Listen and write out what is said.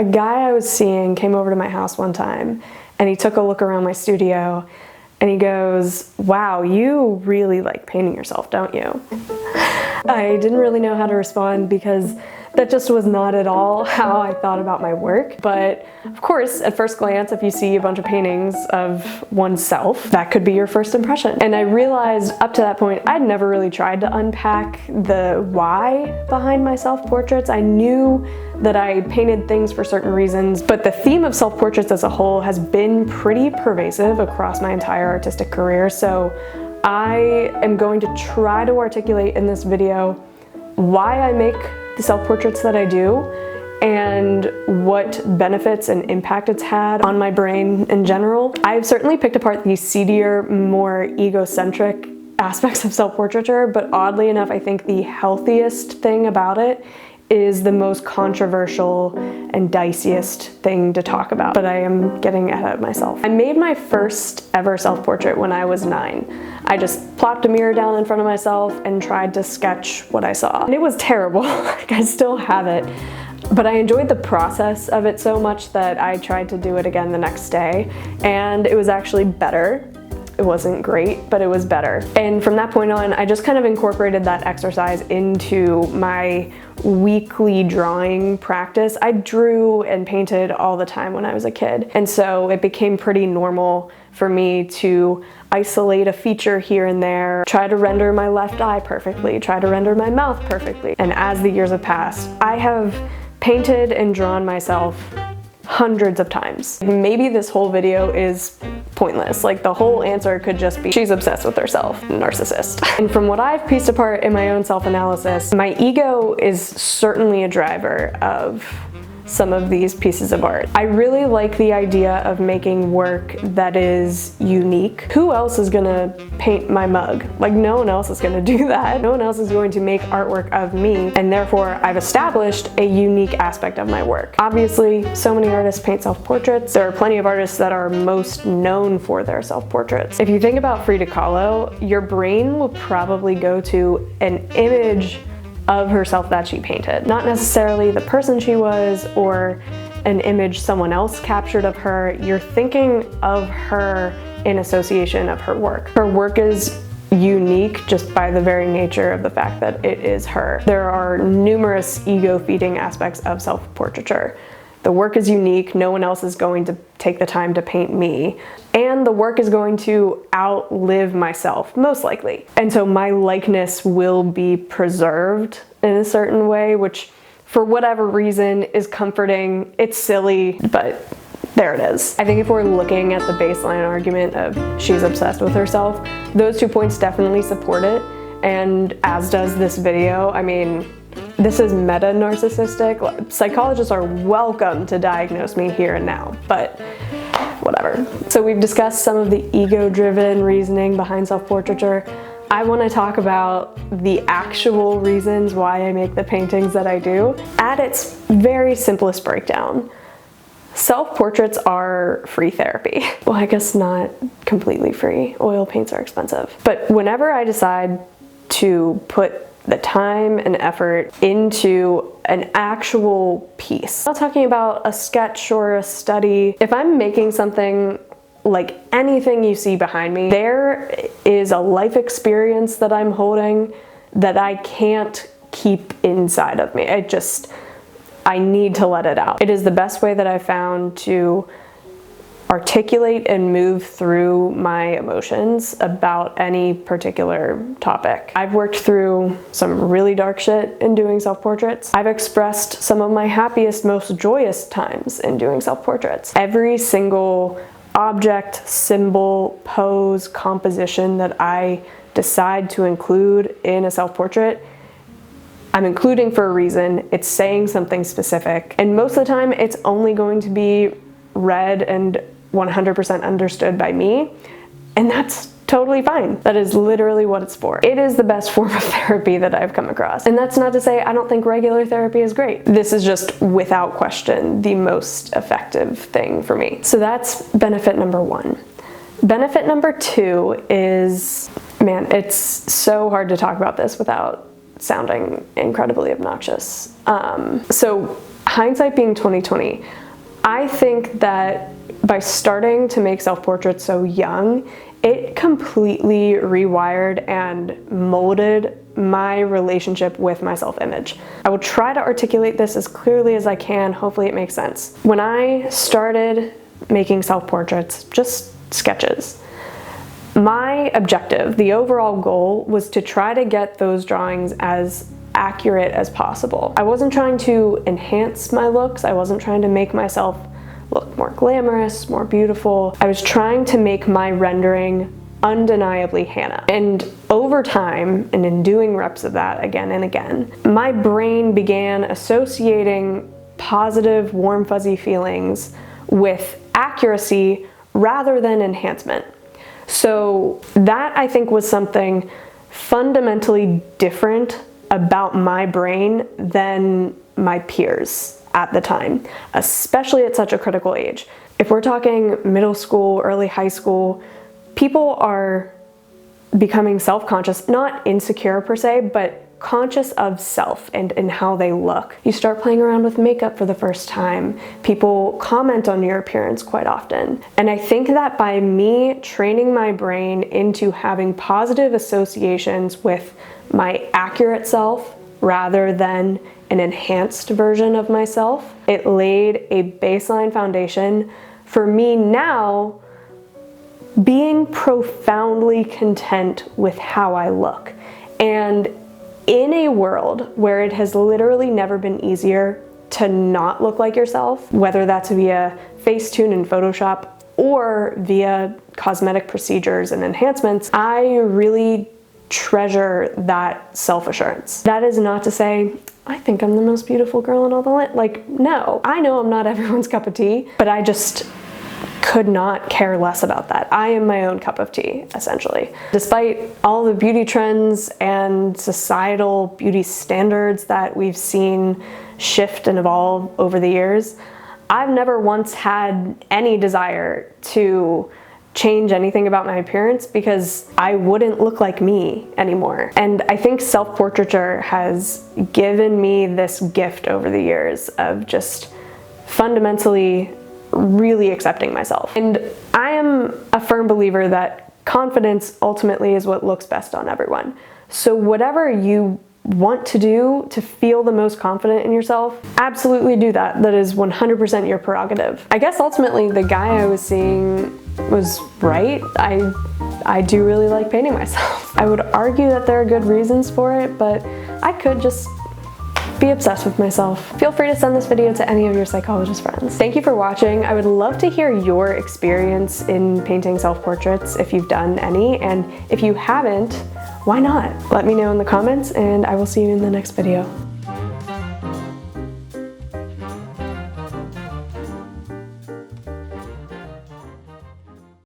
A guy I was seeing came over to my house one time and he took a look around my studio and he goes, "Wow, you really like painting yourself, don't you?" I didn't really know how to respond because that just was not at all how I thought about my work. But of course, at first glance, if you see a bunch of paintings of oneself, that could be your first impression. And I realized up to that point, I'd never really tried to unpack the why behind my self-portraits. I knew that I painted things for certain reasons, but the theme of self-portraits as a whole has been pretty pervasive across my entire artistic career. So I am going to try to articulate in this video why I make the self-portraits that I do and what benefits and impact it's had on my brain in general. I've certainly picked apart the seedier, more egocentric aspects of self-portraiture, but oddly enough, I think the healthiest thing about it is the most controversial and diciest thing to talk about, but I am getting ahead of myself. I made my first ever self-portrait when I was 9. I just plopped a mirror down in front of myself and tried to sketch what I saw. And it was terrible, like I still have it, but I enjoyed the process of it so much that I tried to do it again the next day, and it was actually better. It wasn't great, but it was better. And from that point on, I just kind of incorporated that exercise into my weekly drawing practice. I drew and painted all the time when I was a kid. And so it became pretty normal for me to isolate a feature here and there, try to render my left eye perfectly, try to render my mouth perfectly. And as the years have passed, I have painted and drawn myself hundreds of times. Maybe this whole video is pointless. Like the whole answer could just be, she's obsessed with herself, narcissist. And from what I've pieced apart in my own self-analysis, my ego is certainly a driver of some of these pieces of art. I really like the idea of making work that is unique. Who else is gonna paint my mug? Like no one else is gonna do that. No one else is going to make artwork of me, and therefore I've established a unique aspect of my work. Obviously, so many artists paint self-portraits. There are plenty of artists that are most known for their self-portraits. If you think about Frida Kahlo, your brain will probably go to an image of herself that she painted. Not necessarily the person she was or an image someone else captured of her. You're thinking of her in association of her work. Her work is unique just by the very nature of the fact that it is her. There are numerous ego-feeding aspects of self-portraiture. The work is unique, no one else is going to take the time to paint me, and the work is going to outlive myself, most likely. And so my likeness will be preserved in a certain way, which for whatever reason is comforting. It's silly, but there it is. I think if we're looking at the baseline argument of she's obsessed with herself, those 2 points definitely support it, and as does this video. I mean, this is meta-narcissistic. Psychologists are welcome to diagnose me here and now, but whatever. So we've discussed some of the ego-driven reasoning behind self-portraiture. I want to talk about the actual reasons why I make the paintings that I do. At its very simplest breakdown, self-portraits are free therapy. Well, I guess not completely free. Oil paints are expensive. But whenever I decide to put the time and effort into an actual piece, I'm not talking about a sketch or a study. If I'm making something like anything you see behind me, there is a life experience that I'm holding that I can't keep inside of me. I need to let it out. It is the best way that I've found to articulate and move through my emotions about any particular topic. I've worked through some really dark shit in doing self-portraits. I've expressed some of my happiest, most joyous times in doing self-portraits. Every single object, symbol, pose, composition that I decide to include in a self-portrait, I'm including for a reason. It's saying something specific, and most of the time it's only going to be read and 100% understood by me, and that's totally fine. That is literally what it's for. It is the best form of therapy that I've come across. And that's not to say I don't think regular therapy is great. This is just, without question, the most effective thing for me. So that's benefit number 1. Benefit number 2 is, man, it's so hard to talk about this without sounding incredibly obnoxious. So hindsight being 2020, I think that by starting to make self-portraits so young, it completely rewired and molded my relationship with my self-image. I will try to articulate this as clearly as I can. Hopefully it makes sense. When I started making self-portraits, just sketches, my objective, the overall goal, was to try to get those drawings as accurate as possible. I wasn't trying to enhance my looks. I wasn't trying to make myself look more glamorous, more beautiful. I was trying to make my rendering undeniably Hannah. And over time, and in doing reps of that again and again, my brain began associating positive, warm, fuzzy feelings with accuracy rather than enhancement. So that, I think, was something fundamentally different about my brain than my peers at the time, especially at such a critical age. If we're talking middle school, early high school, people are becoming self-conscious, not insecure per se, but conscious of self and how they look. You start playing around with makeup for the first time. People comment on your appearance quite often. And I think that by me training my brain into having positive associations with my accurate self rather than an enhanced version of myself, it laid a baseline foundation for me now being profoundly content with how I look. And in a world where it has literally never been easier to not look like yourself, whether that's via Facetune and Photoshop or via cosmetic procedures and enhancements, I really treasure that self-assurance. That is not to say, I think I'm the most beautiful girl in all the land. Like, no, I know I'm not everyone's cup of tea, but I just could not care less about that. I am my own cup of tea, essentially. Despite all the beauty trends and societal beauty standards that we've seen shift and evolve over the years, I've never once had any desire to change anything about my appearance because I wouldn't look like me anymore. And I think self-portraiture has given me this gift over the years of just fundamentally really accepting myself. And I am a firm believer that confidence ultimately is what looks best on everyone. So whatever you want to do to feel the most confident in yourself, absolutely do that. That is 100% your prerogative. I guess ultimately the guy I was seeing was right. I do really like painting myself. I would argue that there are good reasons for it, but I could just be obsessed with myself. Feel free to send this video to any of your psychologist friends. Thank you for watching. I would love to hear your experience in painting self-portraits if you've done any, and if you haven't, why not? Let me know in the comments and I will see you in the next video.